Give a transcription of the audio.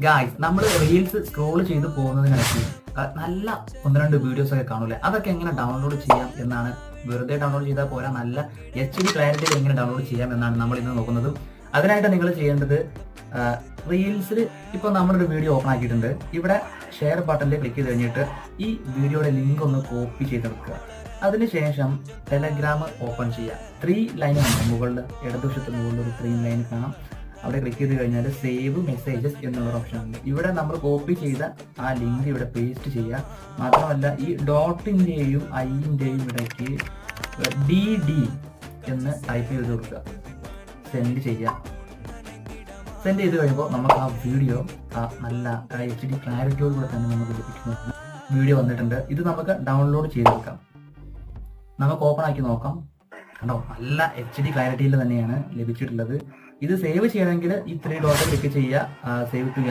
Guys, നമ്മൾ reels scroll ചെയ്ത് പോകുന്നതിനിടയ്ക്ക് നല്ല ഒന്ന് രണ്ട് വീഡിയോസ് ഒക്കെ കാണൂലേ, അതൊക്കെ എങ്ങനെ ഡൗൺലോഡ് ചെയ്യാം എന്നാണ്. വെറുതെ ഡൗൺലോഡ് ചെയ്താൽ പോരാ, നല്ല HD ക്ലാരിറ്റിയിൽ എങ്ങനെ ഡൗൺലോഡ് ചെയ്യാം എന്നാണ് നമ്മൾ ഇന്ന് നോക്കുന്നത്. അതിനായിട്ട് നിങ്ങൾ ചെയ്യേണ്ടത്, റീൽസിൽ ഇപ്പോൾ നമ്മളൊരു വീഡിയോ ഓപ്പൺ ആക്കിയിട്ടുണ്ട്. ഇവിടെ ഷെയർ ബട്ടണിൽ ക്ലിക്ക് ചെയ്ത് കഴിഞ്ഞിട്ട് ഈ വീഡിയോയുടെ ലിങ്ക് ഒന്ന് കോപ്പി ചെയ്തെടുക്കുക. അതിനുശേഷം ടെലഗ്രാം ഓപ്പൺ ചെയ്യുക. 3 ലൈൻ കാണാം, മുകളിൽ ഇടതുവശത്ത് മുകളിൽ ഒരു 3 ലൈൻ കാണാം. അവിടെ ക്ലിക്ക് ചെയ്ത് കഴിഞ്ഞാൽ സേവ് മെസ്സേജസ് എന്നുള്ള ഓപ്ഷൻ ഉണ്ട്. ഇവിടെ നമ്മൾ കോപ്പി ചെയ്ത ആ ലിങ്ക് ഇവിടെ പേസ്റ്റ് ചെയ്യുക. മാത്രമല്ല ഈ ഡോട്ടിൻ്റെയും ഐൻ്റെയും ഇടയ്ക്ക് DD എന്ന് ടൈപ്പ് ചെയ്ത് കൊടുക്കുക. സെൻഡ് ചെയ്യുക. സെൻഡ് ചെയ്ത് കഴിയുമ്പോൾ നമുക്ക് ആ വീഡിയോ നല്ല HD ക്ലാരിറ്റിയോട് കൂടെ തന്നെ നമുക്ക് ലഭിക്കുന്ന വീഡിയോ വന്നിട്ടുണ്ട്. ഇത് നമുക്ക് ഡൗൺലോഡ് ചെയ്തെടുക്കാം. നമുക്ക് ഓപ്പൺ ആക്കി നോക്കാം. കണ്ടോ, നല്ല HD ക്ലാരിറ്റിയിൽ തന്നെയാണ് ലഭിച്ചിട്ടുള്ളത്. ഇത് സേവ് ചെയ്യണമെങ്കിൽ ഈ 3 ഡോട്ട് ക്ലിക്ക് ചെയ്യുക, സേവ് ടു